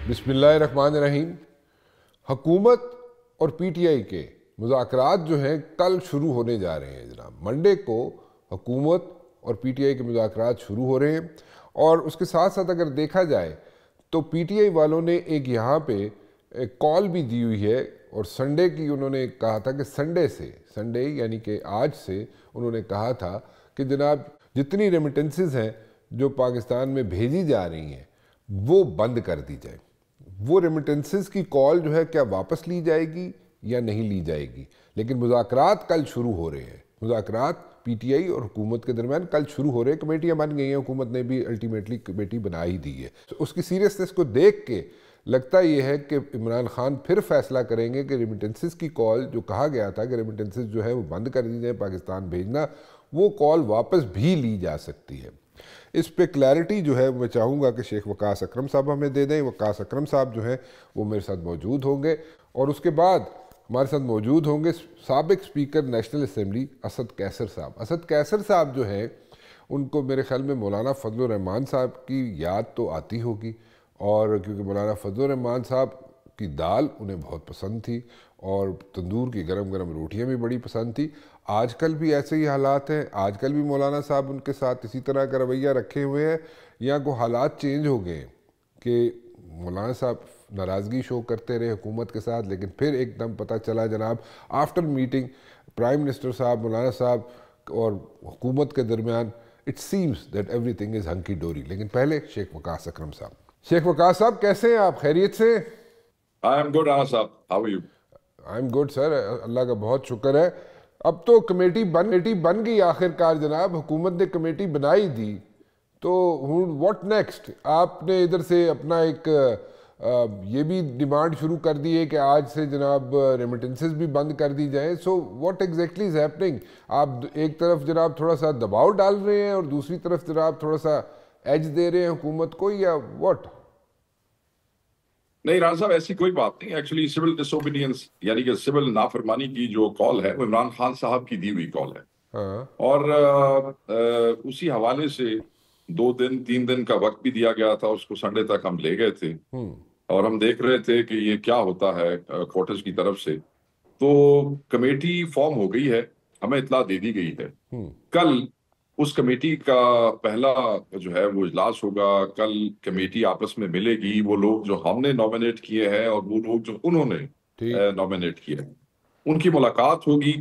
بسم اللہ الرحمن الرحیم۔ حکومت اور پی ٹی آئی کے مذاکرات جو ہیں کل شروع ہونے جا رہے ہیں جناب۔ منڈے کو حکومت اور پی ٹی آئی کے مذاکرات شروع ہو رہے ہیں، اور اس کے ساتھ ساتھ اگر دیکھا جائے تو پی ٹی آئی والوں نے ایک یہاں پہ کال بھی دی ہوئی ہے، اور سنڈے کی انہوں نے کہا تھا کہ سنڈے یعنی کہ آج سے انہوں نے کہا تھا کہ جناب جتنی ریمیٹنسز ہیں جو پاکستان میں بھیجی جا رہی ہیں وہ بند کر دی جائے۔ وہ ریمیٹنسز کی کال جو ہے کیا واپس لی جائے گی یا نہیں لی جائے گی، لیکن مذاکرات کل شروع ہو رہے ہیں۔ مذاکرات پی ٹی آئی اور حکومت کے درمیان کل شروع ہو رہے ہیں، کمیٹیاں بن گئی ہیں، حکومت نے بھی الٹیمیٹلی کمیٹی بنا ہی دی ہے۔ اس کی سیریسنس کو دیکھ کے لگتا یہ ہے کہ عمران خان پھر فیصلہ کریں گے کہ ریمیٹنسز کی کال جو کہا گیا تھا کہ ریمیٹنسز جو ہے وہ بند کر دی جائیں، پاکستان بھیجنا، وہ کال واپس بھی لی جا سکتی ہے۔ اس پہ کلیئرٹی جو ہے میں چاہوں گا کہ شیخ وقاص اکرم صاحب ہمیں دے دیں۔ وقاص اکرم صاحب جو ہیں وہ میرے ساتھ موجود ہوں گے، اور اس کے بعد ہمارے ساتھ موجود ہوں گے سابق اسپیکر نیشنل اسمبلی اسد کیسر صاحب۔ اسد کیسر صاحب جو ہیں ان کو میرے خیال میں مولانا فضل الرحمان صاحب کی یاد تو آتی ہوگی، اور کیونکہ مولانا فضل الرحمان صاحب کی دال انہیں بہت پسند تھی، اور تندور کی گرم گرم روٹیاں بھی بڑی پسند تھی۔ آج کل بھی ایسے ہی حالات ہیں، آج کل بھی مولانا صاحب ان کے ساتھ اسی طرح کا رویہ رکھے ہوئے ہیں، یا کو حالات چینج ہو گئے کہ مولانا صاحب ناراضگی شو کرتے رہے حکومت کے ساتھ، لیکن پھر ایک دم پتہ چلا جناب آفٹر میٹنگ پرائم منسٹر صاحب، مولانا صاحب اور حکومت کے درمیان it seems that everything is hunky dory. لیکن پہلے شیخ وقاص اکرم صاحب۔ شیخ وقاص صاحب کیسے ہیں آپ؟ خیریت سے؟ I am good, Rana صاحب. How are you? I am good sir, اللہ کا بہت شکر ہے۔ اب تو کمیٹی بن گئی آخر کار جناب، حکومت نے کمیٹی بنائی دی، تو واٹ نیکسٹ؟ آپ نے ادھر سے اپنا ایک یہ بھی ڈیمانڈ شروع کر دی ہے کہ آج سے جناب ریمیٹنسز بھی بند کر دی جائیں۔ So what exactly is happening? آپ ایک طرف جناب تھوڑا سا دباؤ ڈال رہے ہیں، اور دوسری طرف جناب تھوڑا سا ایج دے رہے ہیں حکومت کو، یا واٹ؟ نہیں رانا صاحب، ایسی کوئی بات نہیں۔ ایکچولی سول ڈس اوبیڈینس یعنی کہ سول نافرمانی کی جو کال ہے وہ عمران خان صاحب کی دی ہوئی کال ہے، ہاں، اور اسی حوالے سے 2 دن 3 دن کا وقت بھی دیا گیا تھا اس کو۔ سنڈے تک ہم لے گئے تھے، اور ہم دیکھ رہے تھے کہ یہ کیا ہوتا ہے کوارٹرز کی طرف سے۔ تو کمیٹی فارم ہو گئی ہے، ہمیں اطلاع دے دی گئی ہے۔ کل اس کمیٹی کا پہلا جو ہے وہ اجلاس ہوگا۔ کل کمیٹی آپس میں ملے گی، وہ لوگ جو ہم نے نومینیٹ کیے ہیں اور وہ لوگ جو انہوں نے نومینیٹ کیے ہیں، ان کی ملاقات ہوگی۔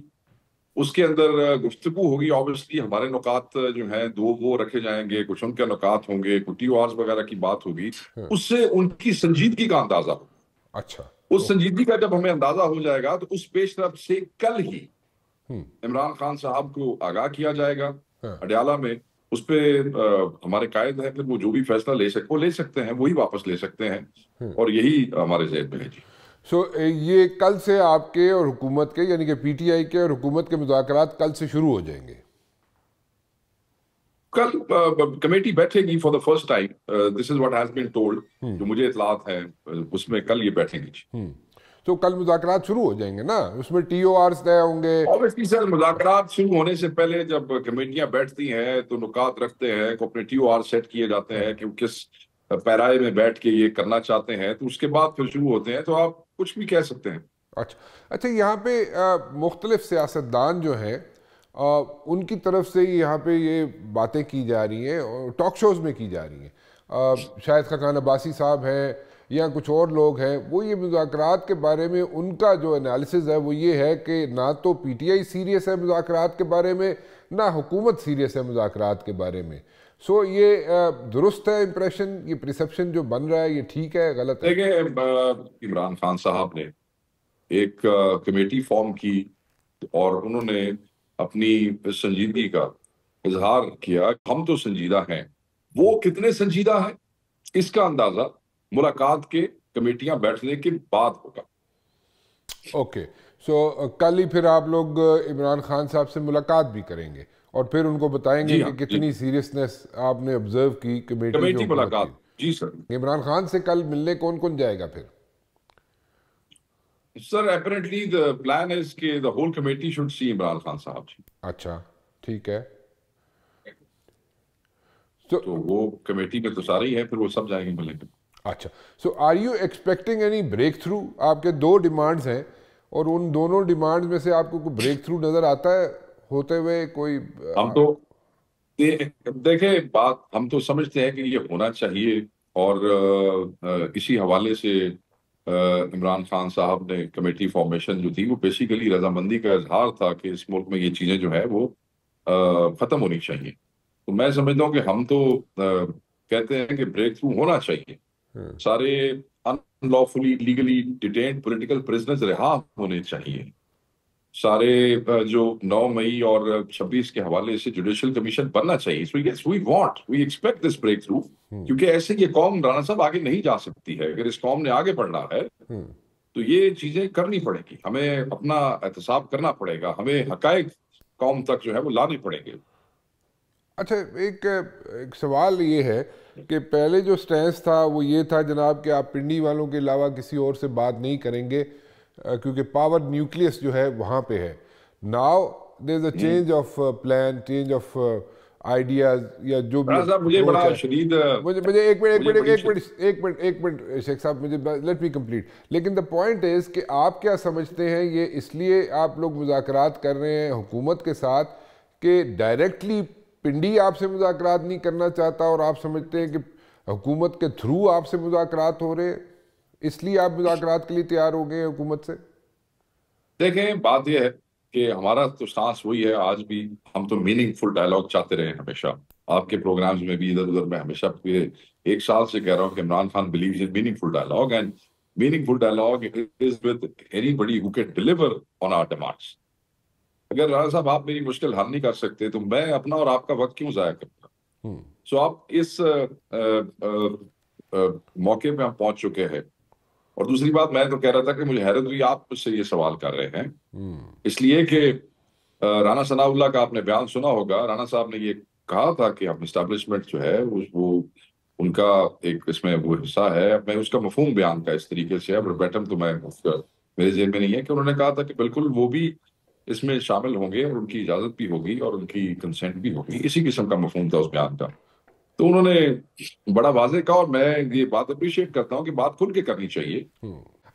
اس کے اندر گفتگو ہوگی۔ آبویسلی ہمارے نکات جو ہیں 2 وہ رکھے جائیں گے، کچھ ان کے نکات ہوں گے، کچھ ٹی او آرز وغیرہ کی بات ہوگی۔ اس سے ان کی سنجیدگی کا اندازہ ہوگا۔ اچھا، اس سنجیدگی کا جب ہمیں اندازہ ہو جائے گا تو اس پیش رفت سے کل ہی عمران خان صاحب کو آگاہ کیا جائے گا اڈیالہ میں۔ اس پہ ہمارے قائد ہیں، پھر وہ جو بھی فیصلہ لے سکتے ہیں وہی واپس لے سکتے ہیں، اور یہی ہمارے ذہن میں ہے جی۔ سو یہ کل سے آپ کے اور حکومت کے یعنی کہ پی ٹی آئی کے اور حکومت کے مذاکرات کل سے شروع ہو جائیں گے؟ کل کمیٹی بیٹھے گی for the first time, this is what has been told, جو مجھے اطلاعات ہیں اس میں کل یہ بیٹھیں گی جی۔ تو کل مذاکرات شروع ہو جائیں گے نا؟ اس میں ٹی او آرز طے ہوں گے؟ obviously سر، مذاکرات شروع ہونے سے پہلے جب کمیٹیاں بیٹھتی ہیں تو نکات رکھتے ہیں کو اپنے ٹی او آر سیٹ کیے جاتے ہیں کہ وہ کس پیرائے میں بیٹھ کے یہ کرنا چاہتے ہیں، تو اس کے بعد پھر شروع ہوتے ہیں۔ تو آپ کچھ بھی کہہ سکتے ہیں۔ اچھا، یہاں پہ مختلف سیاستدان جو ہیں ان کی طرف سے یہاں پہ یہ باتیں کی جا رہی ہیں، اور ٹاک شوز میں کی جا رہی ہیں۔ شاہد خاقان عباسی صاحب ہیں یا کچھ اور لوگ ہیں، وہ یہ مذاکرات کے بارے میں ان کا جو انالیسز ہے وہ یہ ہے کہ نہ تو پی ٹی آئی سیریس ہے مذاکرات کے بارے میں، نہ حکومت سیریس ہے مذاکرات کے بارے میں۔ سو یہ درست ہے امپریشن، یہ پرسیپشن جو بن رہا ہے، یہ ٹھیک ہے غلط ہے؟ دیکھیں، عمران خان صاحب نے ایک کمیٹی فارم کی اور انہوں نے اپنی سنجیدگی کا اظہار کیا۔ ہم تو سنجیدہ ہیں، وہ کتنے سنجیدہ ہیں اس کا اندازہ ملاقات کے کمیٹیاں بیٹھنے کے بعد ہوگا۔ اوکے، سو کل ہی پھر آپ لوگ عمران خان صاحب سے ملاقات بھی کریں گے، اور پھر ان کو بتائیں گے کہ کتنی سیریسنس آپ نے آبزرو کی کمیٹی ملاقات؟ جی سر۔ عمران خان سے کل ملنے کون کون جائے گا پھر؟ سر اپیرنٹلی the plan is کہ the whole committee should see Imran Khan صاحب جی۔ اچھا، ٹھیک ہے۔ تو وہ کمیٹی میں تو سارے ہی ہیں، پھر وہ سب جائیں گے ملیں گے۔ اچھا، so are you expecting any breakthrough? آپ کے دو ڈیمانڈز ہیں اور ان دونوں ڈیمانڈز میں سے آپ کو کوئی بریک تھرو نظر آتا ہے ہوتے ہوئے کوئی؟ ہم تو دیکھیں بات، ہم تو سمجھتے ہیں کہ یہ ہونا چاہیے، اور اسی حوالے سے عمران خان صاحب نے کمیٹی فارمیشن جو تھی وہ بیسیکلی رضامندی کا اظہار تھا کہ اس ملک میں یہ چیزیں جو ہے وہ ختم ہونی چاہیے. تو میں سمجھتا ہوں کہ ہم تو کہتے ہیں کہ بریک تھرو ہونا چاہیے. سارے ان لافلی لیگلی ڈیٹینڈ پولیٹیکل پرزنرز رہا ہونے چاہیے. سارے جو 9 مئی اور 26 کے حوالے سے جوڈیشل کمیشن بننا چاہیے. So yes, we expect this breakthrough. کیونکہ ایسے یہ قوم رانا صاحب آگے نہیں جا سکتی ہے. اگر اس قوم نے آگے بڑھنا ہے تو یہ چیزیں کرنی پڑے گی. ہمیں اپنا احتساب کرنا پڑے گا. ہمیں حقائق قوم تک جو ہے وہ لانے پڑیں گے. اچھا، ایک سوال یہ ہے کہ پہلے جو سٹینس تھا وہ یہ تھا جناب کہ آپ پنڈی والوں کے علاوہ کسی اور سے بات نہیں کریں گے کیونکہ پاور نیوکلیس جو ہے وہاں پہ ہے. Now there is a change of plan, change of ideas یا جو بھی مجھے بڑا شدید مجھے ایک منٹ شیخ صاحب، مجھے لیٹ می کمپلیٹ. لیکن دا پوائنٹ از کہ آپ کیا سمجھتے ہیں یہ اس لیے آپ لوگ مذاکرات کر رہے ہیں حکومت کے ساتھ کہ ڈائریکٹلی پنڈی آپ سے مذاکرات نہیں کرنا چاہتا اور آپ سمجھتے ہیں کہ حکومت کے تھرو آپ سے مذاکرات ہو رہے ہیں، اس لیے آپ مذاکرات کے لیے تیار ہو گئے ہیں حکومت سے؟ دیکھیں بات یہ ہے کہ ہمارا تو سٹانس وہی ہے آج بھی. ہم تو میننگ فل ڈائلاگ چاہتے رہے ہمیشہ. آپ کے پروگرامز میں بھی ادھر ادھر میں ہمیشہ پورے 1 سال سے کہہ رہا ہوں کہ Imran Khan believes in meaningful dialogue, and meaningful dialogue is with anybody who can deliver on our demands. اگر رانا صاحب آپ میری مشکل حل نہیں کر سکتے تو میں اپنا اور آپ کا وقت کیوں ضائع کرتا؟ سو آپ اس موقع پہ ہم پہنچ چکے ہیں. اور دوسری بات میں تو کہہ رہا تھا کہ مجھے حیرت ہوئی آپ مجھ سے یہ سوال کر رہے ہیں اس لیے کہ رانا ثناء اللہ کا آپ نے بیان سنا ہوگا. رانا صاحب نے یہ کہا تھا کہ ہم اسٹیبلشمنٹ جو ہے وہ ان کا ایک اس میں وہ حصہ ہے. میں اس کا مفہوم بیان کا اس طریقے سے بیٹم تو میں میرے ذہن میں نہیں ہے کہ انہوں نے کہا تھا کہ بالکل وہ بھی اس میں شامل ہوں گے اور ان کی اجازت بھی ہوگی اور ان کی کنسنٹ بھی ہوگی. اسی قسم کا مفہوم تھا اس بیان کا. تو انہوں نے بڑا واضح کہا اور میں یہ بات اپریشیٹ کرتا ہوں کہ بات کھل کے کرنی چاہیے.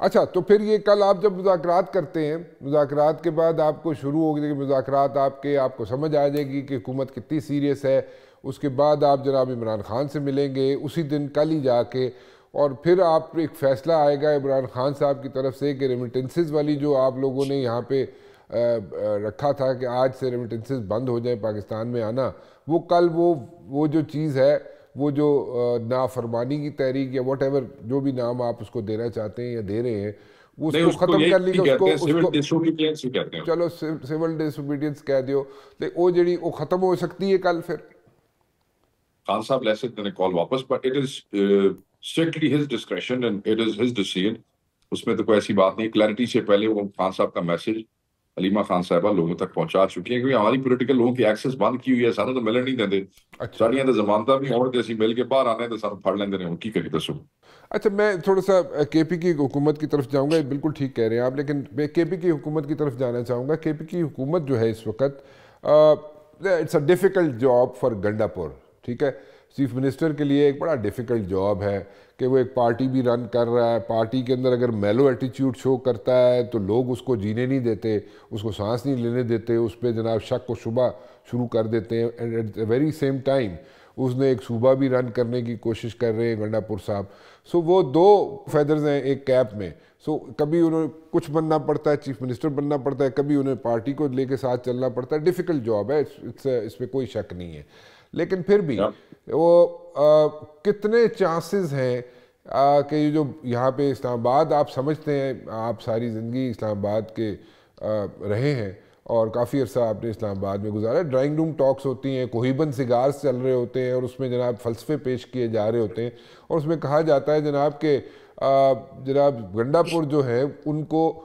اچھا، تو پھر یہ کل آپ جب مذاکرات کرتے ہیں، مذاکرات کے بعد آپ کو شروع ہو گئی مذاکرات آپ کو سمجھ آ جائے گی کہ حکومت کتنی سیریس ہے. اس کے بعد آپ جناب عمران خان سے ملیں گے اسی دن کل ہی جا کے، اور پھر آپ ایک فیصلہ آئے گا عمران خان صاحب کی طرف سے کہ ریمیٹنسز والی جو آپ لوگوں نے یہاں پہ رکھا تھا کہ آج سے ریمیٹنسز بند ہو جائیں پاکستان میں آنا، وہ کل وہ جو چیز ہے، وہ جو نافرمانی کی تحریک یا واٹ ایور جو بھی نام آپ اس کو دینا چاہتے ہیں یا دے رہے ہیں، وہ اس کو ختم کر لی گا. چلو سول ڈس اوبیڈینس کہہ دیو، وہ جڑی وہ ختم ہو سکتی ہے کل. پھر خان صاحب لے سکتے ہیں کال واپس، but it is strictly his discretion and it is his decision. اس میں تو کوئی ایسی بات نہیں. کلیئرٹی سے پہلے وہ خان صاحب کا میسج علیمہ خان صاحبہ لوگوں تک پہنچا چکی ہیں، کیونکہ ہماری پولیٹیکل لوگوں کی ایکسس بند کی ہوئی ہے. سانوں تو ملن نہیں دیں. ساڑیاں تو زمانتہ بھی ہونے تے اسی مل کے باہر آنے تو سانوں پھڑ لیندے ہیں. کی کری دسو؟ اچھا، میں تھوڑا سا کے پی کی حکومت کی طرف جاؤں گا. بالکل ٹھیک کہہ رہے ہیں آپ، لیکن میں کے پی کی حکومت کی طرف جانا چاہوں گا. کے پی کی حکومت جو ہے اس وقت it's a difficult job for Gandapur. ٹھیک ہے، چیف منسٹر کے لیے ایک بڑا ڈیفیکلٹ جاب ہے کہ وہ ایک پارٹی بھی رن کر رہا ہے. پارٹی کے اندر اگر میلو ایٹیچیوڈ شو کرتا ہے تو لوگ اس کو جینے نہیں دیتے، اس کو سانس نہیں لینے دیتے، اس پہ جناب شک و شبہ شروع کر دیتے ہیں. And at the very same time اس نے ایک صوبہ بھی رن کرنے کی کوشش کر رہے ہیں گنڈاپور صاحب. سو وہ 2 فیدرز ہیں ایک کیپ میں. سو کبھی انہیں کچھ بننا پڑتا ہے، چیف منسٹر بننا پڑتا ہے، کبھی انہیں پارٹی کو لے کے ساتھ چلنا پڑتا ہے. ڈیفیکلٹ جاب ہے، اس پہ کوئی شک نہیں ہے. لیکن پھر بھی وہ کتنے چانسز ہیں کہ یہ جو یہاں پہ اسلام آباد آپ سمجھتے ہیں، آپ ساری زندگی اسلام آباد کے رہے ہیں اور کافی عرصہ آپ نے اسلام آباد میں گزارا. ڈرائنگ روم ٹاکس ہوتی ہیں، کوہیبن سگارز چل رہے ہوتے ہیں اور اس میں جناب فلسفے پیش کیے جا رہے ہوتے ہیں، اور اس میں کہا جاتا ہے جناب کہ جناب گنڈاپور جو ہے ان کو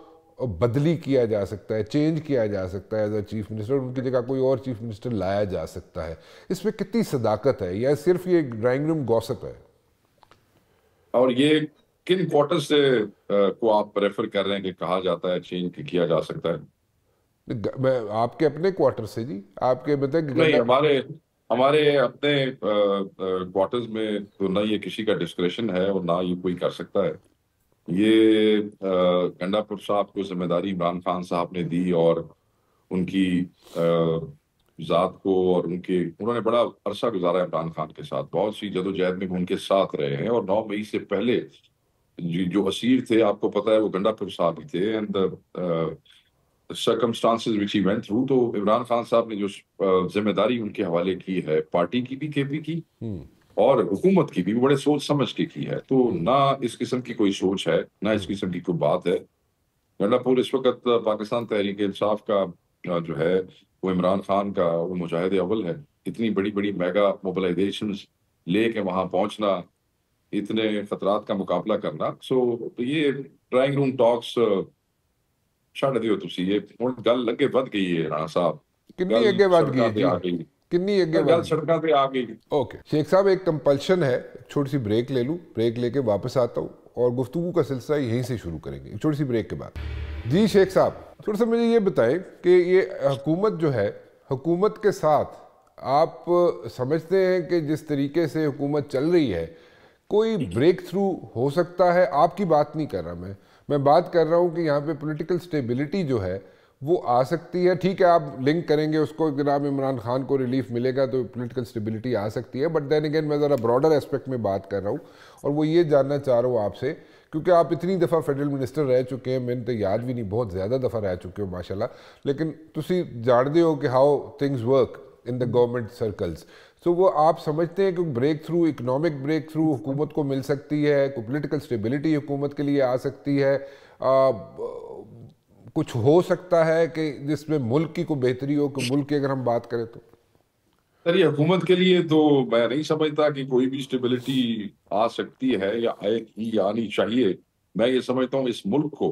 بدلی کیا جا سکتا ہے، چینج کیا جا سکتا ہے ایز اے چیف منسٹر، ان کی جگہ کوئی اور چیف منسٹر لایا جا سکتا ہے. اس میں کتنی صداقت ہے یا صرف یہ ڈرائنگ روم گوسپ ہے؟ اور یہ کن کوارٹر سے کو آپ پریفر کر رہے ہیں کہ کہا جاتا ہے چینج کیا جا سکتا ہے؟ میں آپ کے اپنے کوارٹر سے جی، آپ کے نہیں، ہمارے اپنے کوارٹرز میں تو نہ یہ کسی کا ڈسکریشن ہے اور نہ یہ کوئی کر سکتا ہے. یہ گنڈا پور صاحب کو ذمہ داری عمران خان صاحب نے دی اور ان کی ذات کو اور انہوں نے بڑا عرصہ گزارا عمران خان کے ساتھ, بہت سی جدوجہد میں ان کے ساتھ رہے ہیں, اور 9 مئی سے پہلے جو اسیر تھے آپ کو پتا ہے وہ گنڈا پور صاحب ہی تھے. And circumstances which he went through, تو عمران خان صاحب نے جو ذمہ داری ان کے حوالے کی ہے پارٹی کی بھی, کے پی کی اور حکومت کی بھی, بڑے سوچ سمجھ کے کی ہے. تو نہ اس قسم کی کوئی سوچ ہے, نہ اس قسم کی کوئی بات ہے. گنڈا پور اس وقت پاکستان تحریک انصاف کا جو ہے وہ عمران خان کا وہ مجاہد اول ہے. اتنی بڑی بڑی میگا موبلائزیشنز لے کے وہاں پہنچنا, اتنے خطرات کا مقابلہ کرنا, سو یہ ڈرائنگ روم ٹاکس چھڑ دیو تسی. یہ ہن گل لگے ود گئی ہے رانا صاحب, کنی اگے ود گئی آ گئی, کنی اگے گل سڑکاں پہ آ گئی. اوکے شیخ صاحب, ایک کمپلشن ہے, چھوٹی سی بریک لے لوں, بریک لے کے واپس آتا ہوں اور گفتگو کا سلسلہ یہیں سے شروع کریں گے ایک چھوٹی سی بریک کے بعد. جی شیخ صاحب, تھوڑا سا مجھے یہ بتائیں کہ یہ حکومت جو ہے, حکومت کے ساتھ آپ سمجھتے ہیں کہ جس طریقے سے حکومت چل رہی ہے کوئی بریک تھرو ہو سکتا ہے؟ آپ کی بات نہیں کر رہا میں بات کر رہا ہوں کہ یہاں پہ پولیٹیکل سٹیبلٹی جو ہے وہ آ سکتی ہے. ٹھیک ہے آپ لنک کریں گے اس کو, جناب عمران خان کو ریلیف ملے گا تو پولیٹیکل سٹیبلٹی آ سکتی ہے, بٹ دین اگین میں ذرا براڈر اسپیکٹ میں بات کر رہا ہوں, اور وہ یہ جاننا چاہ رہا ہوں آپ سے, کیونکہ آپ اتنی دفعہ فیڈرل منسٹر رہ چکے ہیں, میں نے تو یاد بھی نہیں, بہت زیادہ دفعہ رہ چکے ہو ماشاءاللہ, لیکن تسی جانتے ہو کہ how things work in the government circles. تو وہ آپ سمجھتے ہیں کہ break through, economic break through حکومت کو مل سکتی ہے, کوئی پولیٹیکل سٹیبلٹی حکومت کے لیے آ سکتی ہے, کچھ ہو سکتا ہے کہ جس میں ملک کی کوئی بہتری ہو, کہ ملک کی اگر ہم بات کریں تو؟ سر یہ حکومت کے لیے تو میں نہیں سمجھتا کہ کوئی بھی اسٹیبلٹی آ سکتی ہے یا آئے گی آنی چاہیے. میں یہ سمجھتا ہوں اس ملک کو,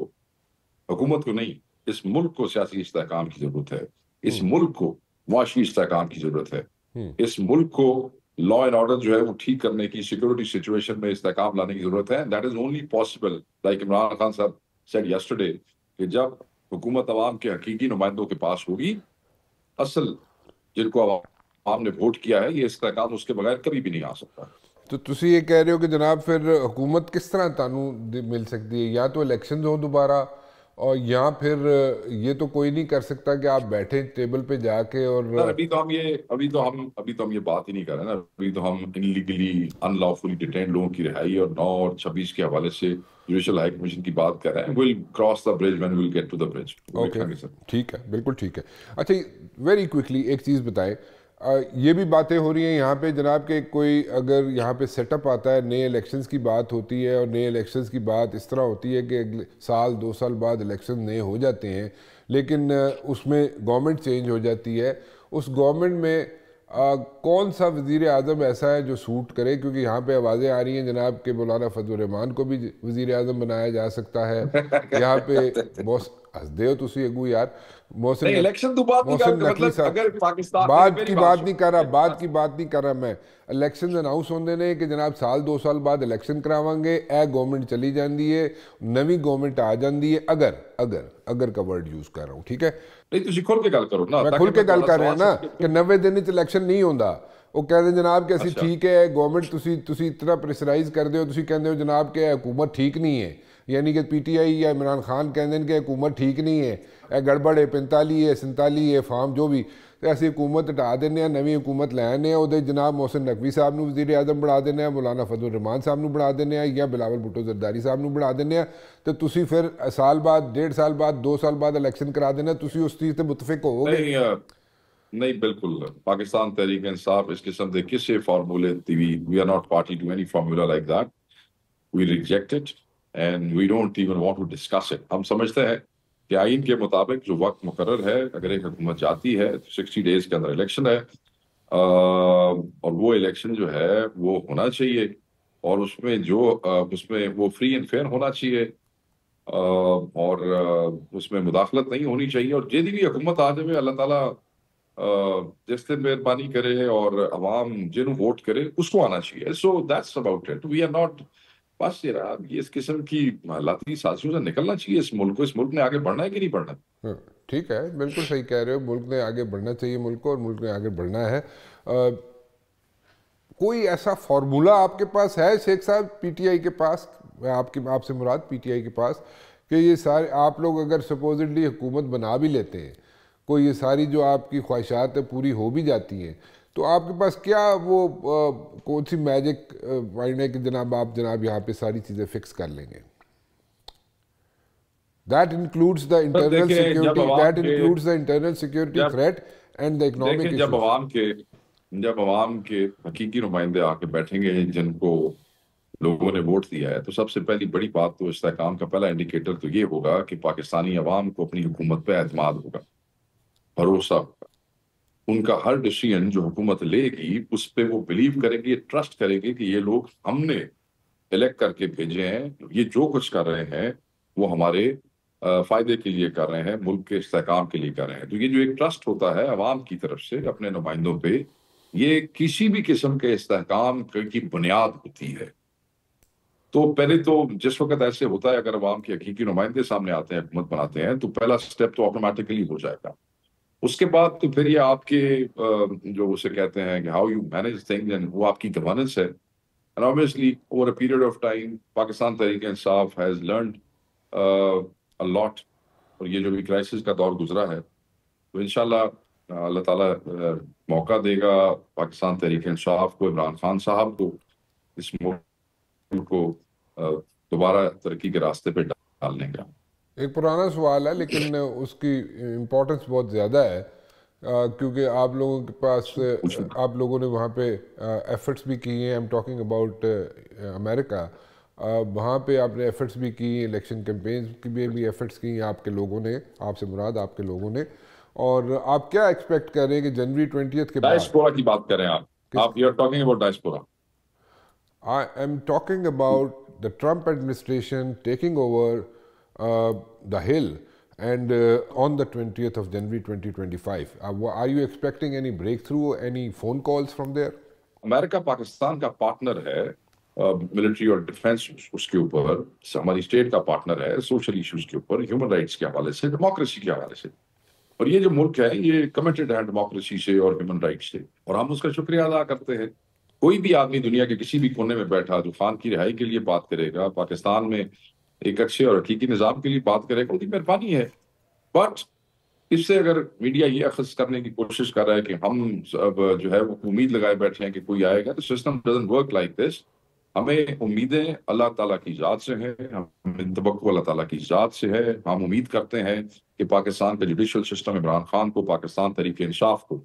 حکومت کو نہیں, اس ملک کو سیاسی استحکام کی ضرورت ہے, اس ملک کو معاشی استحکام کی ضرورت ہے, اس ملک کو لا اینڈ آرڈر جو ہے وہ ٹھیک کرنے کی, سیکورٹی سچویشن میں استحکام لانے کی ضرورت ہے. That is only possible, like Imran Khan صاحب سیڈ یسٹرڈے, کہ جب حکومت عوام کے حقیقی نمائندوں کے پاس ہوگی, اصل جن کو عوام نے ووٹ کیا ہے, یہ استحکام اس کے بغیر کبھی بھی نہیں آ سکتا. تو تسی یہ کہہ رہے ہو کہ جناب پھر حکومت کس طرح تانوں مل سکتی ہے؟ یا تو الیکشنز ہوں دوبارہ, اور یا پھر یہ تو کوئی نہیں کر سکتا کہ آپ بیٹھیں ٹیبل پہ جا کے اور ابھی تو ہم یہ بات ہی نہیں کر رہے نا. ابھی تو ہم انلیگلی ان لافلی ڈیٹینڈ لوگوں کی رہائی اور 9 اور 26 کے حوالے سے جوڈیشل ہائی کمیشن کی بات کر رہے ہیں. we'll cross the bridge when we'll get to the bridge. Okay ٹھیک ہے, بالکل ٹھیک ہے. اچھا ویری کوئکلی ایک چیز بتائیں, یہ بھی باتیں ہو رہی ہیں یہاں پہ جناب کہ کوئی اگر یہاں پہ سیٹ اپ آتا ہے, نئے الیکشنز کی بات ہوتی ہے, اور نئے الیکشنز کی بات اس طرح ہوتی ہے کہ اگلے سال 2 سال بعد الیکشن نئے ہو جاتے ہیں, لیکن اس میں گورنمنٹ چینج ہو جاتی ہے. اس گورنمنٹ میں کون سا وزیر اعظم ایسا ہے جو سوٹ کرے؟ کیونکہ یہاں پہ آوازیں آ رہی ہیں جناب کہ مولانا فضل الرحمان کو بھی وزیر اعظم بنایا جا سکتا ہے. یہاں پہ ہسدے ہو تسی اگو یار, محسن نقوی صاحب, بات کی بات نہیں کر رہا میں, الیکشن اناؤنس ہوندے نے کہ جناب سال 2 سال بعد الیکشن کراوان گے, اے گورنمنٹ چلی جاندی ہے, نوی گورنمنٹ آ جاندی ہے, اگر کا ورڈ یوز کر رہا ہوں, ٹھیک ہے, نہیں تسی کھل کے گل کرو نا, میں کھل کے گل کر رہا نا کہ 90 دن وچ الیکشن نہیں ہوندا. وہ کہتے ہیں جناب کہ اسی ٹھیک ہے گورنمنٹ, تسی اتنا پریشرائز کر دے ہو, تسی کہندے ہو جناب کہ حکومت ٹھیک نہیں ہے, یعنی کہ پی ٹی آئی یا عمران خان کہندے ہیں کہ حکومت ٹھیک نہیں ہے, اے گڑبڑ ہے, 45 ہے, 47 ہے, فارم جو بھی, ایسی حکومت ہٹا دینے ہیں, نوی حکومت لے آنے ہیں, وہ جناب محسن نقوی صاحب نو وزیر اعظم بنا دینے ہیں, مولانا فضل الرحمان صاحب نو بنا دینے ہیں, یا بلاول بھٹو زرداری صاحب نو بنا دینے ہیں. تو تسی پھر سال بعد, 1.5 سال بعد, 2 سال بعد الیکشن کرا دینا, تسی اس چیز تے متفق ہو گے؟ نہیں بالکل. پاکستان تحریک انصاف اس قسم کے کسی فارمولے we are not party to any formula like that. We reject it and we don't even want to discuss it. ہم سمجھتے ہیں کہ آئین کے مطابق جو وقت مقرر ہے, اگر ایک حکومت جاتی ہے تو 60 ڈیز کے اندر الیکشن ہے, اور وہ الیکشن جو ہے وہ ہونا چاہیے, اور اس میں وہ فری اینڈ فیئر ہونا چاہیے, اور اس میں مداخلت نہیں ہونی چاہیے. اور جیدی بھی حکومت آ جائے, اللہ تعالیٰ جس سے مہربانی کرے اور عوام جنہوں ووٹ کرے اس کو آنا چاہیے. So that's about it. We are not, بس یہ اس قسم کی لاتی سازیوں سے نکلنا چاہیے اس ملک کو. اس ملک نے آگے بڑھنا ہے کہ نہیں بڑھنا. ٹھیک ہے، بالکل صحیح کہہ رہے ہو، ملک نے آگے بڑھنا چاہیے، ملک کو، اور ملک نے آگے بڑھنا ہے۔ کوئی ایسا فارمولا آپ کے پاس ہے شیخ صاحب، پی ٹی آئی کے پاس، آپ سے مراد پی ٹی آئی کے پاس، کہ یہ سارے آپ لوگ اگر سپوزڈلی حکومت بنا بھی لیتے ہیں، کوئی یہ ساری جو آپ کی خواہشات پوری ہو بھی جاتی ہیں، تو آپ کے پاس کیا وہ کون سی میجک مائنڈ ہے کہ آپ یہاں پہ ساری چیزیں فکس کر لیں گے؟ That includes the sir internal دیکھیں security, that includes the internal security جب threat and the economic دیکھیں issues. جب عوام کے حقیقی نمائندے آ کے بیٹھیں گے جن کو لوگوں نے ووٹ دیا ہے، تو سب سے پہلی بڑی بات تو استحکام کا پہلا انڈیکیٹر تو یہ ہوگا کہ پاکستانی عوام کو اپنی حکومت پہ اعتماد ہوگا، بھروسہ ہوگا۔ ان کا ہر ڈیسیژن جو حکومت لے گی اس پہ وہ بلیو کریں گے، ٹرسٹ کریں گے کہ یہ لوگ ہم نے الیکٹ کر کے بھیجے ہیں، یہ جو کچھ کر رہے ہیں وہ ہمارے فائدے کے لیے کر رہے ہیں، ملک کے استحکام کے لیے کر رہے ہیں۔ تو یہ جو ایک ٹرسٹ ہوتا ہے عوام کی طرف سے اپنے نمائندوں پہ، یہ کسی بھی قسم کے استحکام کی بنیاد ہوتی ہے۔ تو پہلے تو جس وقت ایسے ہوتا ہے، اگر عوام کے حقیقی نمائندے سامنے آتے ہیں، حکومت بناتے ہیں، تو پہلا سٹیپ تو آٹومیٹکلی ہو جائے گا۔ اس کے بعد تو پھر یہ آپ کے جو اسے کہتے ہیں کہ how you manage things, and وہ آپ کی گورننس ہے۔ And obviously, over a period of time, Pakistan Tehreek-e-Insaf has learned a lot. اور یہ جو بھی کرائسس کا دور گزرا ہے، تو انشاءاللہ اللہ تعالیٰ موقع دے گا پاکستان تحریک انصاف کو، عمران خان صاحب کو، اس ملک کو دوبارہ ترقی کے راستے پہ ڈالنے کا۔ ایک پرانا سوال ہے لیکن اس کی امپورٹنس بہت زیادہ ہے، کیونکہ آپ لوگوں کے پاس، آپ لوگوں نے وہاں پہ ایفرٹس بھی کی ہیں، ایم ٹاکنگ اباؤٹ امریکہ، وہاں پہ آپ نے ایفرٹس بھی کی، الیکشن کیمپینز کی بھی ایفرٹس کی ہیں آپ کے لوگوں نے، آپ سے مراد آپ کے لوگوں نے، اور آپ کیا ایکسپیکٹ کر رہے ہیں کہ جنوری 20 کے بعد؟ ڈائسپورا کی بات کریں آپ you are talking about diaspora. I am talking about the Trump administration taking over the Hill and on the 20th of January 2025. Are you expecting any breakthrough, any phone calls from there? امریکہ پاکستان کا partner ہے military اور defence, اس کے اوپر ہماری state کا partner ہے social issues کے اوپر، ہیومن رائٹس کے حوالے سے، ڈیموکریسی کے حوالے سے۔ اور یہ جو ملک ہے یہ کمیٹڈ ہے ڈیموکریسی سے اور ہیومن رائٹس سے، اور ہم اس کا شکریہ ادا کرتے ہیں۔ کوئی بھی آدمی دنیا کے کسی بھی کونے میں بیٹھا جو خان کی رہائی کے لیے بات کرے گا، پاکستان میں ایک اچھے اور حقیقی نظام کے لیے بات کرے گا، ان کی مہربانی ہے۔ بٹ اس سے اگر میڈیا یہ اخذ کرنے کی کوشش کر رہا ہے کہ ہم جو ہے وہ امید لگائے بیٹھے ہیں کہ کوئی آئے گا، تو system doesn't work like this. ہمیں امیدیں اللہ تعالیٰ کی ذات سے ہیں، ہمیں توقع اللہ تعالیٰ کی ذات سے ہے۔ ہم امید کرتے ہیں کہ پاکستان کا جوڈیشل سسٹم عمران خان کو، پاکستان تحریک انصاف کو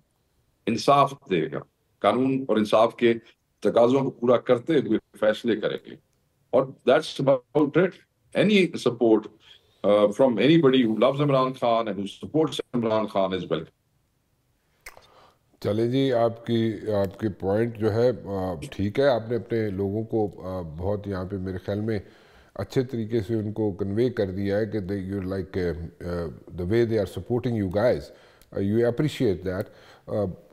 انصاف دے گا، قانون اور انصاف کے تقاضوں کو پورا کرتے ہوئے فیصلے کریں گے۔ اور that's about it. Any support from anybody who loves Imran Khan and who supports Imran Khan is welcome. چلے جی، آپ کی پوائنٹ جو ہے ٹھیک ہے، آپ نے اپنے لوگوں کو بہت یہاں پہ میرے خیال میں اچھے طریقے سے ان کو کنوے کر دیا ہے کہ you like the way they are supporting you guys, you appreciate that.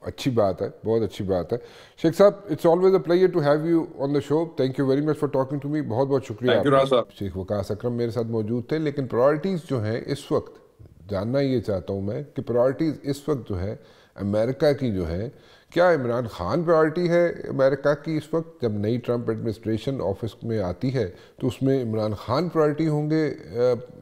اچھی بات ہے، بہت اچھی بات ہے۔ شیخ صاحب، it's always a pleasure to have you on the show, thank you very much for talking to me, بہت بہت شکریہ آپ کا۔ شیخ وقاص اکرم میرے ساتھ موجود تھے، لیکن پرائرٹیز جو ہیں اس وقت جاننا یہ چاہتا ہوں میں کہ پرائرٹیز اس وقت جو ہے امریکہ کی جو ہے، کیا عمران خان پرائرٹی ہے امریکہ کی اس وقت؟ جب نئی ٹرمپ ایڈمنسٹریشن آفس میں آتی ہے تو اس میں عمران خان پرائرٹی ہوں گے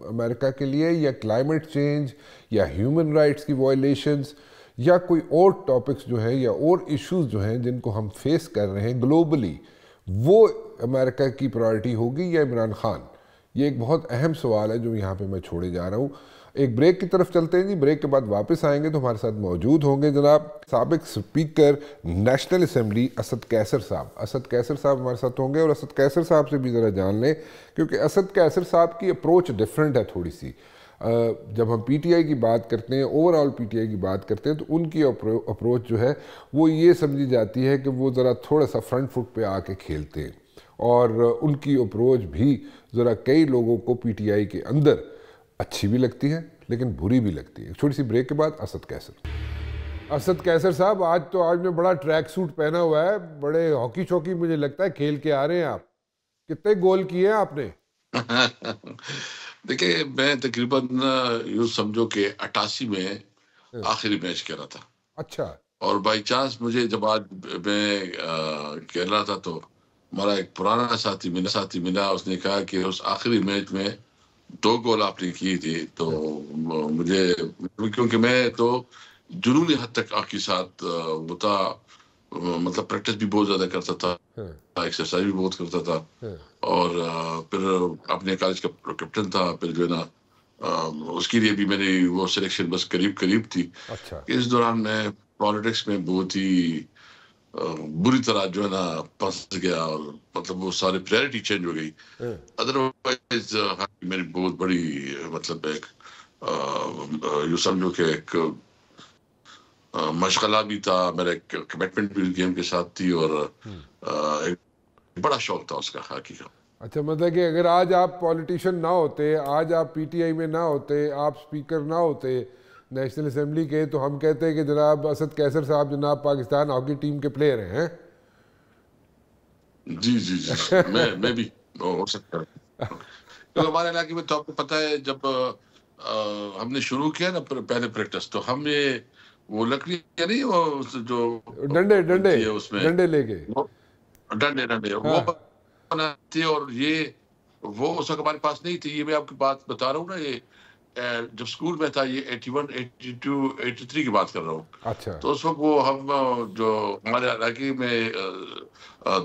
امریکہ کے لیے، یا کلائمیٹ چینج، یا ہیومن رائٹس کی وائلیشنز، یا کوئی اور ٹاپکس جو ہیں یا اور ایشوز جو ہیں جن کو ہم فیس کر رہے ہیں گلوبلی، وہ امریکہ کی پرائرٹی ہوگی یا عمران خان؟ یہ ایک بہت اہم سوال ہے جو یہاں پہ میں چھوڑے جا رہا ہوں۔ ایک بریک کی طرف چلتے ہیں جی، بریک کے بعد واپس آئیں گے تو ہمارے ساتھ موجود ہوں گے جناب سابق speaker national assembly Asad Qaiser صاحب۔ اسد قیصر صاحب ہمارے ساتھ ہوں گے، اور اسد قیصر صاحب سے بھی ذرا جان لیں، کیونکہ اسد قیصر صاحب کی اپروچ ڈیفرنٹ ہے تھوڑی سی۔ جب ہم پی ٹی آئی کی بات کرتے ہیں، اوور آل پی ٹی آئی کی بات کرتے ہیں، تو ان کی اپروچ جو ہے وہ یہ سمجھی جاتی ہے کہ وہ ذرا تھوڑا سا فرنٹ فٹ پہ آ کے کھیلتے ہیں، اور ان کی اپروچ بھی ذرا کئی لوگوں کو پی ٹی آئی کے اندر اچھی بھی لگتی ہے لیکن بری بھی لگتی ہے۔ چھوٹی سی بریک کے بعد اسد قیصر صاحب، آج میں بڑا ٹریک سوٹ پہنا ہوا ہے، بڑے ہاکی چوکی مجھے لگتا ہے کھیل کے آ رہے ہیں آپ۔ کتنے گول کیے ہیں آپ نے؟ دیکھیں میں تقریباً یوں سمجھو کہ 88 میں آخری میچ کھیلا تھا. اچھا. اور بائی چانس مجھے جب آج میں کہہ رہا تھا تو ہمارا ایک پرانا ساتھی ملا, اس نے کہا کہ اس آخری میچ میں 2 گول آپ نے کی تھی. تو مجھے, کیونکہ میں تو جنونی حد تک آپ کے ساتھ وہ تھا, مطلب پریکٹس بھی بہت زیادہ کرتا تھا, ایکسرسائز بھی بہت کرتا تھا, اور پھر اپنے کالج کا کیپٹن تھا. پھر جو ہے نا اس کے لیے بھی میری وہ سلیکشن بس قریب تھی. اس دوران میں پالیٹکس میں بہت ہی بری طرح جو ہے نا پھنس گیا, اور مطلب وہ سارے پرائرٹی چینج ہو گئی. ادروائز میری بہت بڑی مطلب ایک یوں سمجھو کہ ایک مشغلہ بھی تھا, میرا ایک کمٹمنٹ بھی گیم کے ساتھ تھی, اور ایک بڑا شوق تھا اس کا ہاکی کا. اچھا, مطلب کہ اگر آج آپ پولیٹیشین نہ ہوتے, آج آپ پی ٹی آئی میں نہ ہوتے, آپ سپیکر نہ ہوتے نیشنل اسمبلی کے, تو ہم کہتے ہیں کہ جناب اسد قیصر صاحب جناب پاکستان ہاکی ٹیم کے پلیئر ہیں. جی میں بھی ہو سکتا ہے. تو ہمارے علاقے میں تو آپ کو پتہ ہے, جب ہم نے شروع کیا نا پہلے پریکٹس, تو ہم یہ وہ لکڑی نہیں, وہ جو ڈنڈے لے کے ڈنڈے وہ بناتے, اور یہ وہ اس وقت ہمارے پاس نہیں تھی. یہ میں آپ کی بات بتا رہا ہوں نا, یہ جب اسکول میں تھا, یہ 81 82 83 کی بات کر رہا ہوں. اچھا. تو اس وقت وہ ہم جو ہمارے علاقے میں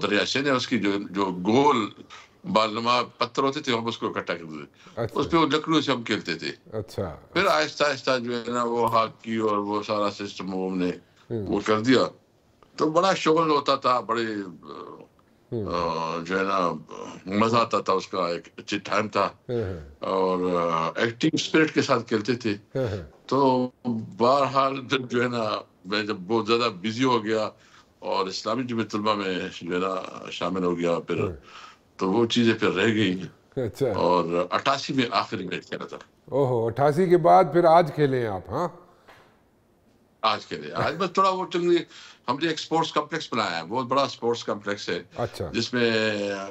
دریا سندھ ہے, اس کی جو گول بالنما پتھر ہوتے تھے, ہم اس کو اکٹھا کرتے تھے, اس پہ وہ لکڑیوں سے ہم کھیلتے تھے. اچھا. پھر آہستہ جو ہے نا وہ ہاکی اور وہ سارا سسٹم وہ ہم نے وہ کر دیا. تو بڑا شغل ہوتا تھا, بڑے جو ہے نا مزہ آتا تھا, اس کا ایک اچھی ٹائم تھا, اور ایکٹنگ اسپرٹ کے ساتھ کھیلتے تھے. تو بہرحال جو ہے نا میں جب بہت زیادہ بزی ہو گیا اور اسلامی جمعیت علماء میں جو ہے نا شامل ہو گیا, پھر تو وہ چیزیں پھر رہ گئی. اور 88 میں آخری میچ کھیلا تھا. 88 کے بعد پھر آج کھیلے ہیں آپ؟ ہاں, آج کے لیے آج بس تھوڑا وہ چنگی ہم نے ایک سپورٹس کمپلیکس بنایا ہے, بہت بڑا سپورٹس کمپلیکس ہے. اچھا. جس میں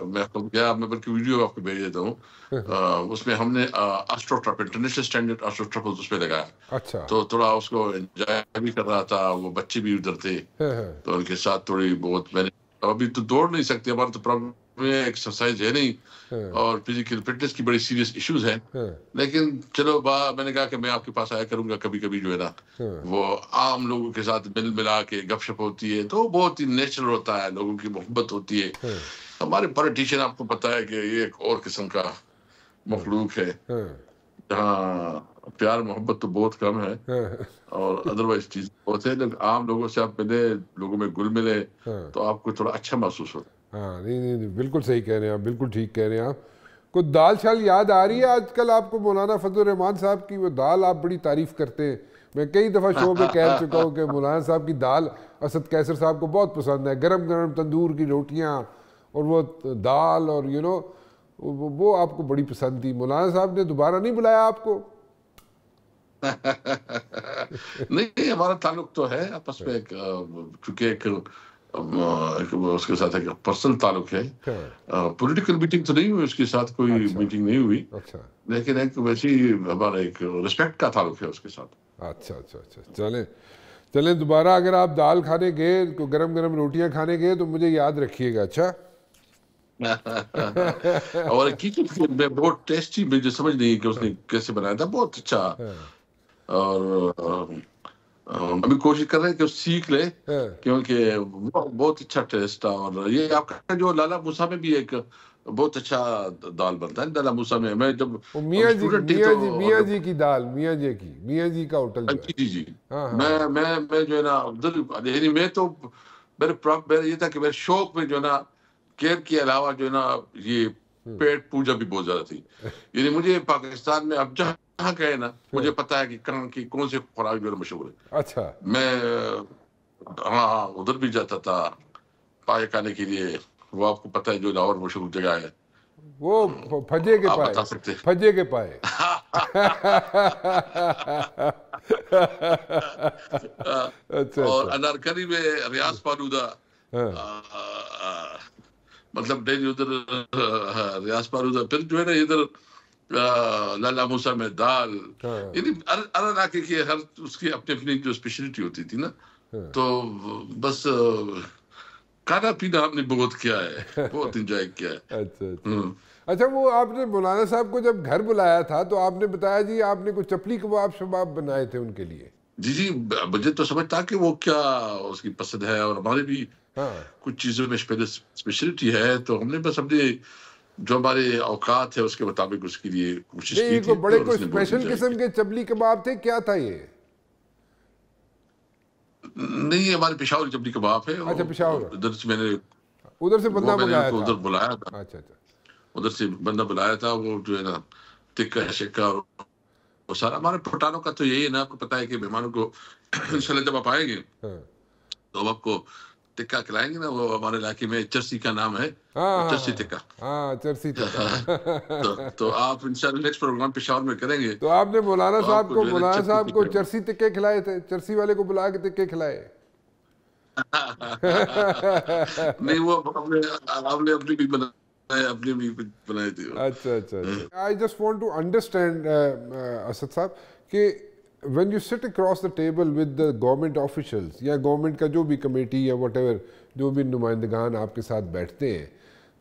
میں گیا, میں بلکہ ویڈیو آپ کو بھیج دیتا ہوں. اس میں ہم نے astroturf, international standard astroturf اس پہ لگایا. اچھا. تو تھوڑا اس کو انجوائے بھی کر رہا تھا, وہ بچے بھی ادھر تھے, تو ان کے ساتھ تھوڑی بہت میں نے, ابھی تو دوڑ نہیں سکتے, ہمارا تو پرابلم ایکسرسائز ہے نہیں, اور فزیکل فٹنس کی بڑی سیریس ایشوز ہیں. لیکن چلو میں نے کہا کہ میں آپ کے پاس آیا کروں گا کبھی کبھی, جو ہے نا وہ عام لوگوں کے ساتھ مل ملا کے گپ شپ ہوتی ہے, تو بہت ہی نیچرل ہوتا ہے, لوگوں کی محبت ہوتی ہے. ہمارے پولیٹیشین آپ کو پتا ہے کہ یہ ایک اور قسم کا مخلوق ہے, جہاں پیار محبت تو بہت کم ہے, اور ادروائز چیز بہت ہے. لیکن عام لوگوں سے آپ ملے, لوگوں میں گل ملے, تو آپ کو تھوڑا اچھا محسوس ہوتا ہے. ہاں, نہیں بالکل صحیح کہہ رہے ہیں آپ, بالکل ٹھیک کہہ رہے ہیں آپ. کوئی دال شال یاد آ رہی ہے آج کل آپ کو مولانا فضل الرحمان صاحب کی؟ وہ دال آپ بڑی تعریف کرتے ہیں, میں کئی دفعہ شو پہ کہہ چکا ہوں کہ مولانا صاحب کی دال اسد قیصر صاحب کو بہت پسند ہے. گرم گرم تندور کی روٹیاں اور وہ دال, اور وہ آپ کو بڑی پسند تھی. مولانا صاحب نے دوبارہ نہیں بلایا آپ کو؟ نہیں, ہمارا تعلق تو ہے آپس میں, چونکہ ایک اس کے ساتھ ایک پرسنل تعلق ہے. پولیٹیکل میٹنگ تو نہیں ہوئی اس کے ساتھ, کوئی میٹنگ نہیں ہوئی, لیکن ایک ویسی ہمارا ایک ریسپیکٹ کا تعلق ہے اس کے ساتھ. اچھا. چلیں دوبارہ اگر آپ دال کھانے گئے, گرم گرم روٹیاں کھانے گئے, تو مجھے یاد رکھیے گا. اچھا. اور بہت ٹیسٹی, مجھے سمجھ نہیں کہ اس نے کیسے بنایا تھا, بہت اچھا. اور ابھی کوشش کر رہے ہیں کہ سیکھ لے, کیونکہ بہت اچھا ٹیسٹ تھا. اور یہ آپ کا جو لالا موسیٰ میں بھی ایک بہت اچھا دال بنتا ہے. لالا موسیٰ میں جب میاں جی کی دال, میاں جی کا ہوٹل. جی میں جو ہے نا یعنی میں تو میرے یہ تھا کہ میرے شوق میں جو ہے نا کیئر کے علاوہ جو ہے نا یہ پیٹ پوجا بھی بہت زیادہ تھی. یعنی مجھے پاکستان میں اب جہاں گئے نا, مجھے پتا ہے کہ کون سے خوراک جو ہے مشہور ہے. اچھا. میں ادھر بھی جاتا تھا پائے کھانے کے لیے. وہ آپ کو پتا ہے جو لاہور مشہور جگہ ہے, وہ پھجے کے پائے, بتا سکتے پھجے کے پائے. اور انارکلی میں ریاض فالودہ, مطلب ڈیلی ادھر ریاض پار ادھر، پھر جو ہے نا ادھر لالا موسیٰ میں دال، یعنی ہر علاقے کی ہر اس کی اپنی اپنی جو اسپیشلٹی ہوتی تھی نا. تو بس کھانا پینا ہم نے بہت کیا ہے، بہت انجوائے کیا ہے. اچھا وہ آپ نے مولانا صاحب کو جب گھر بلایا تھا تو آپ نے بتایا جی آپ نے کوئی چپلی کباب شباب بنائے تھے ان کے لیے؟ جی مجھے تو سمجھتا کہ وہ کیا اس کی پسند ہے، اور ہمارے بھی کچھ چیزوں میں اسپیشلٹی ہے، تو ہم نے بس اپنے جو ہمارے اوقات ہے اس کے مطابق اس کے لیے کوشش کی تھی. بڑے کوئی اسپیشل قسم کے چپلی کباب تھے، کیا تھا یہ؟ نہیں ہمارے پشاور چپلی کباب ہے. اچھا پشاور، ادھر سے میں نے ادھر سے بندہ منگایا تھا، ادھر بلایا تھا. اچھا اچھا، ادھر سے بندہ بلایا تھا. وہ جو ہے نا ٹکا شکا وہ سارا ہمارے پٹانوں کا تو یہی ہے نا، آپ کو پتا ہے کہ مہمانوں کو انشاءاللہ جب آپ آئیں گے تو ہم آپ کو ٹکا کھلائیں گے نا. وہ ہمارے علاقے میں چرسی کا نام ہے، چرسی ٹکا. ہاں چرسی ٹکا. تو آپ انشاءاللہ نیکسٹ پروگرام پشاور میں کریں گے. تو آپ نے مولانا صاحب کو چرسی ٹکے کھلائے تھے؟ چرسی والے کو بلا کے ٹکے کھلائے؟ نہیں وہ ہم نے اپنی بھی بنائے تھے. اچھا اچھا. I just want to understand Asad صاحب کہ when you sit across the table with the government officials یا گورنمنٹ کا جو بھی کمیٹی یا واٹ ایور جو بھی نمائندگان آپ کے ساتھ بیٹھتے ہیں،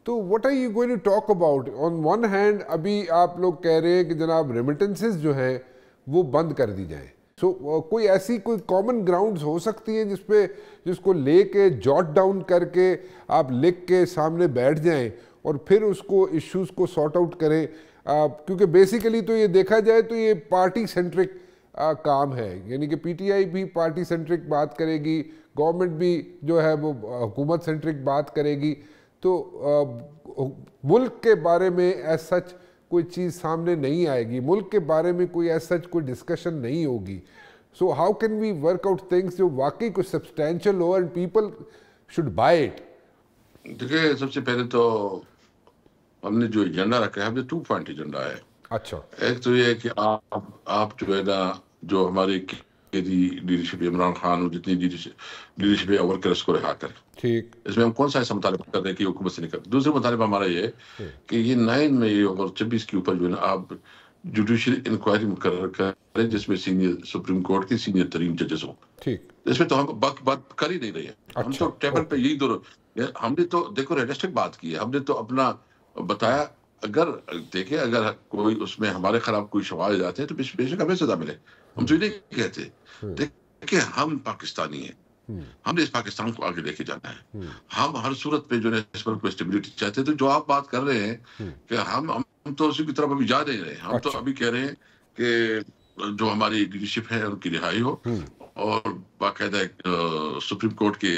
تو what are you going to talk about? On one hand ابھی آپ لوگ کہہ رہے ہیں کہ جناب ریمیٹنسز جو ہیں وہ بند کر دی جائیں. کوئی ایسی کوئی کامن گراؤنڈز ہو سکتی ہیں جس کو لے کے جاٹ ڈاؤن کر کے آپ لکھ کے سامنے بیٹھ جائیں اور پھر اس کو ایشوز کو سارٹ آؤٹ کریں؟ کیونکہ بیسیکلی تو یہ دیکھا جائے تو یہ پارٹی سینٹرک کام ہے، یعنی کہ پی ٹی آئی بھی پارٹی سینٹرک بات کرے گی، گورنمنٹ بھی جو ہے وہ حکومت سینٹرک بات کرے گی. تو ملک کے بارے میں ایز سچ کوئی چیز سامنے نہیں آئے گی، ملک کے بارے میں کوئی ایز سچ کوئی ڈسکشن نہیں ہوگی. So how can we work out things جو واقعی کچھ سبسٹینشیل ہو and people should buy it? دیکھیں سب سے پہلے تو ہم نے جو ایجنڈا رکھا ہے، ہم نے 2 پوائنٹ ایجنڈا ہے. اچھا، ایک تو یہ ہے کہ آپ جو ہے نا جو ہماری لیڈرشپ عمران خان اور جتنی لیڈرشپ ہے ورکرس کو رہا کریں. ٹھیک، اس میں ہم کون سا ایسا مطالبہ کر رہے ہیں کہ حکومت سے نہیں کرتے. دوسرا مطالبہ ہمارا یہ ہے کہ یہ 9 میں اور 24 کے اوپر جو ہے نا آپ جوڈیشل انکوائری مقرر کریں جس میں سپریم کورٹ کے سینئر ترین ججز ہوں. ٹھیک، اس میں تو ہم بات کر ہی نہیں رہے ہیں. ہم تو ٹیبل پہ یہی دونوں ہم نے تو دیکھو ریئلسٹک بات کی ہے. ہم نے تو اپنا بتایا اگر دیکھیں اگر کوئی اس میں ہمارے خلاف کوئی شواہد آتے ہیں تو بے شک ہمیں سزا ملے. ہم تو یہ نہیں کہتے دیکھیں ہم پاکستانی ہیں، ہم نے اس پاکستان کو آگے لے کے جانا ہے. ہم ہر صورت پہ جو ہے اس پر کوئی اسٹیبلٹی چاہتے ہیں. تو جو آپ بات کر رہے ہیں کہ ہم تو اسی کی طرف ابھی جا نہیں رہے. ہم تو ابھی کہہ رہے ہیں کہ جو ہماری لیڈرشپ ہے ان کی رہائی ہو اور باقاعدہ سپریم کورٹ کے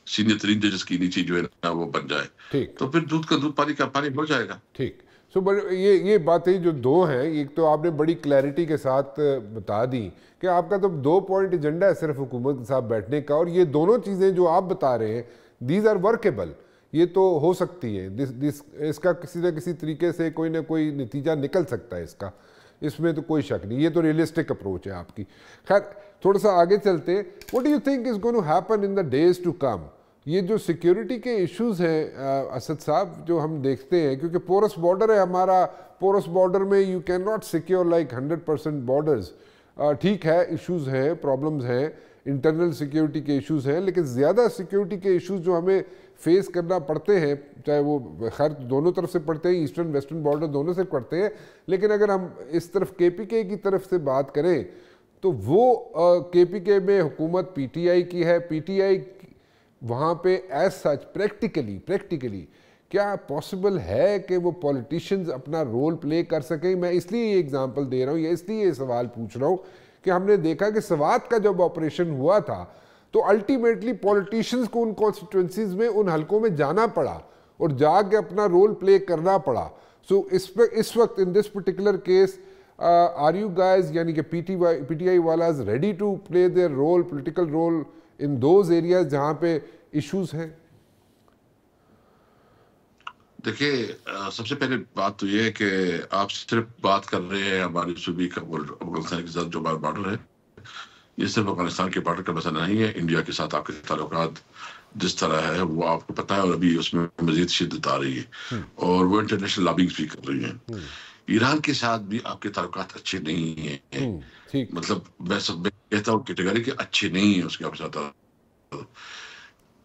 سینئر ترین ججز کی نیچے جو ہے نا وہ بن جائے. تو پھر دودھ کا دودھ پانی کا پانی ہو جائے گا. ٹھیک. سو یہ باتیں جو 2 ہیں، ایک تو آپ نے بڑی کلیئرٹی کے ساتھ بتا دی کہ آپ کا تو 2 پوائنٹ ایجنڈا ہے صرف حکومت کے ساتھ بیٹھنے کا، اور یہ دونوں چیزیں جو آپ بتا رہے ہیں دیز آر ورکیبل، یہ تو ہو سکتی ہے. اس کا کسی نہ کسی طریقے سے کوئی نہ کوئی نتیجہ نکل سکتا ہے اس میں تو کوئی شک نہیں. یہ تو ریئلسٹک اپروچ ہے آپ کی. خیر تھوڑا سا آگے چلتے. What do you think is going to happen in the days to come? یہ جو سیکیورٹی کے ایشوز ہیں اسد صاحب جو ہم دیکھتے ہیں، کیونکہ پورس بارڈر ہے ہمارا، پورس بارڈر میں you can not secure like 100% borders. ٹھیک ہے ایشوز ہیں، پرابلمز ہیں، انٹرنل سیکیورٹی کے ایشوز ہیں، لیکن زیادہ سیکیورٹی کے ایشوز جو ہمیں فیس کرنا پڑتے ہیں، چاہے وہ خیر دونوں طرف سے پڑتے ہیں، ایسٹرن ویسٹرن بارڈر دونوں سے پڑتے ہیں، لیکن اگر ہم اس طرف کے پی کے کی طرف سے بات کریں تو وہ کے پی کے میں حکومت پی ٹی آئی کی ہے. پی ٹی آئی وہاں پہ ایز سچ پریکٹیکلی کیا پاسبل ہے کہ وہ پولیٹیشنز اپنا رول پلے کر سکیں؟ میں اس لیے یہ ایگزامپل دے رہا ہوں یا اس لیے یہ سوال پوچھ رہا ہوں کہ ہم نے دیکھا کہ سوات کا جب آپریشن ہوا تھا تو الٹیمیٹلی پولیٹیشنز کو ان کانسٹیٹوئنسیز میں ان حلقوں میں جانا پڑا اور جا کے اپنا رول پلے کرنا پڑا. سو اس وقت in this particular case are you guys یعنی کہ پی ٹی آئی والاز ready to play their role, political role in those areas جہاں پہ ایشوز ہیں؟ دیکھیے سب سے پہلے بات تو یہ ہے کہ آپ صرف بات کر رہے ہیں ہماری صوبے کا افغانستان کے ساتھ جو بارڈر ہے، یہ صرف افغانستان کے بارڈر کا مسئلہ نہیں ہے. انڈیا کے ساتھ آپ کے تعلقات جس طرح ہے وہ آپ کو پتہ ہے، اور ابھی اس میں مزید شدت آ رہی ہے، اور وہ انٹرنیشنل لابنگ بھی کر رہی ہیں۔ ایران کے ساتھ بھی آپ کے تعلقات اچھے نہیں ہیں، مطلب میں کہتا ہوں کیٹیگری کہ اچھے نہیں ہیں اس کے ساتھ۔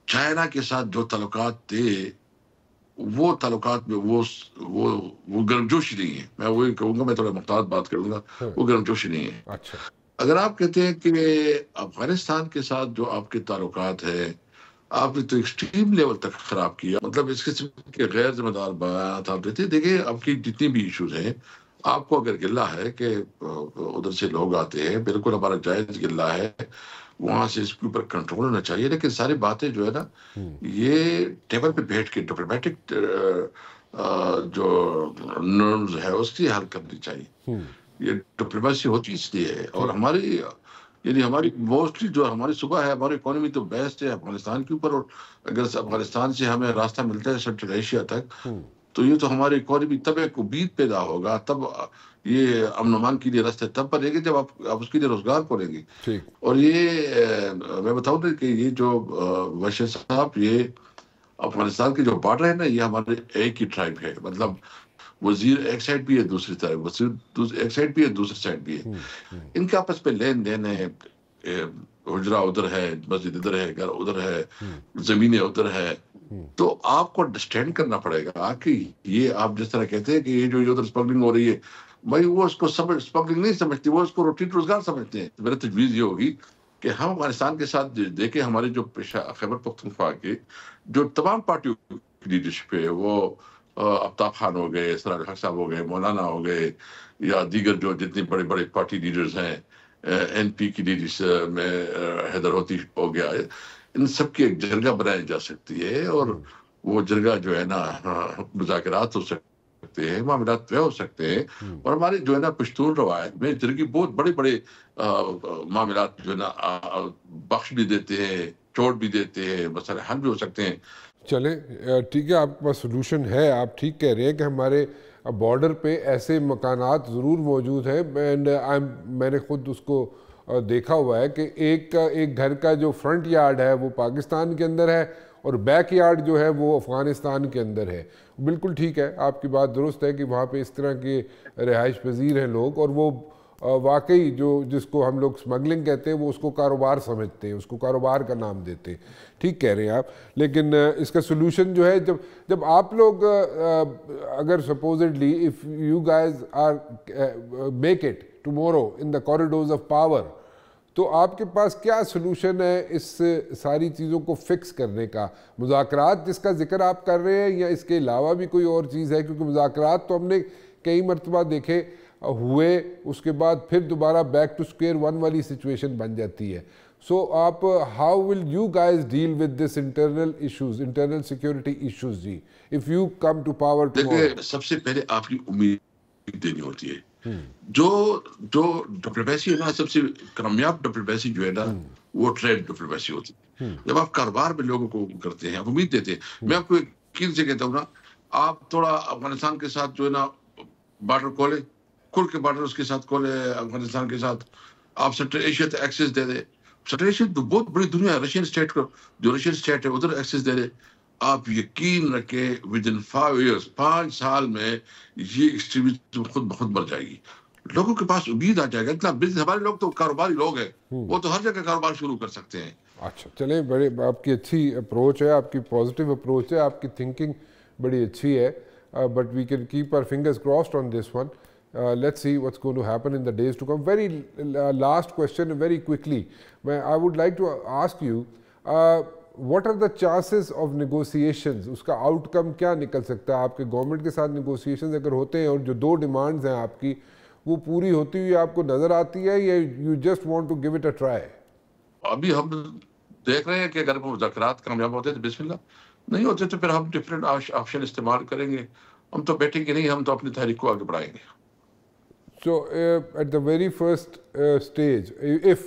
چائنا کے ساتھ جو تعلقات تھے وہ تعلقات میں وہ گرمجوشی نہیں ہے، میں وہی کہوں گا، میں تھوڑا محتاط بات کروں گا، وہ گرمجوشی نہیں ہے۔ اچھا، اگر آپ کہتے ہیں کہ افغانستان کے ساتھ جو آپ کے تعلقات ہیں آپ نے تو ایکسٹریم لیول تک خراب کیا، مطلب اس قسم کے غیر ذمہ دار بیانات آپ دیتے۔ دیکھیں آپ کی جتنی بھی ایشوز ہیں، آپ کو اگر گلہ ہے کہ ادھر سے لوگ آتے ہیں، بالکل ہمارا جائز گلہ ہے، وہاں سے اس کے اوپر کنٹرول ہونا چاہیے، لیکن ساری باتیں جو ہے نا یہ ٹیبل پہ بیٹھ کے ڈپلومیٹک جو نرمز ہے اس کی حل کرنی چاہیے۔ یہ ڈپلومیسی ہوتی اس لیے ہے، اور ہماری یعنی ہماری موسٹلی جو ہماری صبح ہے، ہماری اکانومی تو بیسٹ ہے افغانستان کے اوپر، اور اگر افغانستان سے ہمیں راستہ ملتا ہے سینٹرل ایشیا تک، تو یہ تو ہماری اکانومی تب ایک امید پیدا ہوگا، تب یہ امن و امان کے لیے راستے تب بنے گے جب آپ اس کے لیے روزگار کھولیں گے۔ اور یہ میں بتاؤں نا کہ یہ جو وشیر صاحب، یہ افغانستان کے جو بارڈر ہے نا، یہ ہمارے ایک ہی ٹرائب ہے، مطلب وزیر ایک سائڈ بھی ہے، دوسری طرف وزیر ایک سائڈ بھی ہے، دوسری سائڈ بھی ہے، ان کے آپس پہ لین دین ہے، حجرہ ادھر ہے، مسجد ادھر ہے، گھر ادھر ہے، زمینیں ادھر ہے۔ تو آپ کو انڈرسٹینڈ کرنا پڑے گا کہ یہ آپ جس طرح کہتے ہیں کہ یہ جو ادھر اسمگلنگ ہو رہی ہے، بھائی وہ اس کو اسمگلنگ نہیں سمجھتے، وہ اس کو روٹین روزگار سمجھتے ہیں۔ میری تجویز یہ ہوگی کہ ہم افغانستان کے ساتھ دیکھیں، ہمارے جو خیبر پختونخوا کے جو تمام پارٹیوں کی لیڈرشپ ہے، وہ آفتاب خان ہو گئے، اسرار الحق صاحب ہو گئے، مولانا ہو گئے، یا دیگر جو جتنے بڑے بڑے پارٹی لیڈرز ہیں، این پی کی لیڈرز میں حیدر ہوتی ہو گیا، ان سب کی ایک جرگہ بنائی جا سکتی ہے، اور وہ جرگہ جو ہے نا مذاکرات ہو سکتے ہیں، معاملات طے ہو سکتے ہیں، اور ہمارے جو ہے نا پشتون روایت میں جرگی بہت بڑے بڑے معاملات جو ہے نا بخش بھی دیتے ہیں، چوٹ بھی دیتے ہیں، مسئلے حل بھی ہو سکتے ہیں۔ چلیں ٹھیک ہے، آپ کے پاس سلوشن ہے، آپ ٹھیک کہہ رہے ہیں کہ ہمارے بارڈر پہ ایسے مکانات ضرور موجود ہیں، اینڈ میں نے خود اس کو دیکھا ہوا ہے کہ ایک گھر کا جو فرنٹ یارڈ ہے وہ پاکستان کے اندر ہے، اور بیک یارڈ جو ہے وہ افغانستان کے اندر ہے۔ بالکل ٹھیک ہے، آپ کی بات درست ہے کہ وہاں پہ اس طرح کے رہائش پذیر ہیں لوگ، اور وہ واقعی جس کو ہم لوگ سمگلنگ کہتے ہیں وہ اس کو کاروبار سمجھتے ہیں، اس کو کاروبار کا نام دیتے ہیں۔ ٹھیک کہہ رہے ہیں آپ، لیکن اس کا سلوشن جو ہے جب آپ لوگ اگر supposedly if you guys are make it tomorrow in the corridors of power, تو آپ کے پاس کیا سلوشن ہے اس ساری چیزوں کو فکس کرنے کا؟ مذاکرات جس کا ذکر آپ کر رہے ہیں، یا اس کے علاوہ بھی کوئی اور چیز ہے؟ کیونکہ مذاکرات تو ہم نے کئی مرتبہ دیکھے ہوئے، اس کے بعد پھر دوبارہ بیک ٹو اسکوئر ون والی سچویشن بن جاتی ہے۔ سو آپ how will you guys deal with this internal issues, internal security issues ji, if you come to power tomorrow? دیکھیں، سب سے پہلے آپ کی امید دینی ہوتی ہے۔ جو ڈپلومیسی ہے نا، سب سے کامیاب ڈپلومیسی جو ہے نا، وہ ٹریڈ ڈپلومیسی ہوتی ہے۔ جب آپ کاروبار میں لوگوں کو کرتے ہیں، آپ امید دیتے ہیں۔ میں آپ کو یقین سے کہتا ہوں نا، آپ تھوڑا افغانستان کے ساتھ جو ہے نا بارڈر کھول کے بارڈر اس کے ساتھ کھولے، افغانستان کے ساتھ آپ سینٹرل ایشیا تک ایکسیس دے دیں۔ سینٹرل ایشیا تو بہت بڑی دنیا ہے، رشین اسٹیٹ کو، جو رشین اسٹیٹ ہے ادھر ایکسیس دے دیں۔ آپ یقین رکھیں ود ان 5 years، 5 سال میں یہ ایکسٹریمزم خود بخود مر جائے گی، لوگوں کے پاس امید آ جائے گا۔ اتنا بزنس، ہمارے لوگ تو کاروباری لوگ ہیں، وہ تو ہر جگہ کاروبار شروع کر سکتے ہیں۔ اچھا، چلیں، بڑے آپ کی اچھی اپروچ ہے، آپ کی پازیٹیو اپروچ ہے، آپ کی تھنکنگ بڑی اچھی ہے، but we can keep our fingers crossed on this one. Let's see what's going to happen in the days to come. Very last question, very quickly. I would like to ask you, what are the chances of negotiations? اس کا out کم کیا نکل سکتا ہے؟ آپ کے government کے ساتھ negotiations اگر ہوتے ہیں اور جو 2 ڈیمانڈز ہیں آپ کی، وہ پوری ہوتی ہوئی آپ کو نظر آتی ہے، یا you just want to give it a try? ابھی ہم دیکھ رہے ہیں کہ اگر مذاکرات کامیاب ہوتے تو بسم اللہ، نہیں ہوتے تو پھر ہم ڈفرینٹ آپشن استعمال کریں گے۔ ہم تو بیٹھیں گے نہیں، ہم تو اپنی تحریک کو آگے بڑھائیں گے۔ So at the very first stage, if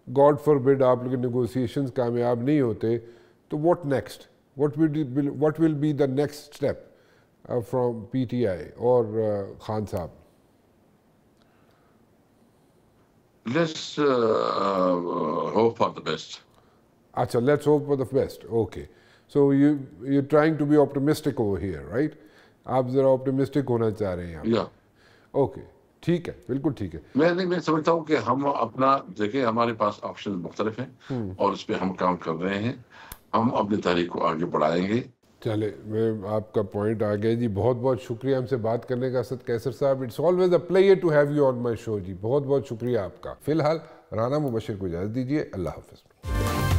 God forbid آپ لوگ negotiations کامیاب نہیں ہوتے، تو what next? What will be the next step from PTI اور خان صاحب؟ Let's hope for the best. اچھا let's hope for the best. Okay so you trying to be optimistic over here right, آپ ذرا optimistic ہونا چاہ رہے ہیں. یا اوکے ٹھیک ہے, بالکل ٹھیک ہے. میں سمجھتا ہوں کہ ہم اپنا دیکھیں, ہمارے پاس آپشن مختلف ہیں اور اس پہ ہم کام کر رہے ہیں, ہم اپنی تاریخ کو آگے بڑھائیں گے. چلے میں آپ کا پوائنٹ آ گیا جی. بہت بہت شکریہ ہم سے بات کرنے کا اسد قیصر صاحب. It's always a pleasure to have you on my show جی. بہت بہت شکریہ آپ کا. فی الحال رانا مبشر کو اجازت دیجیے. اللہ حافظ.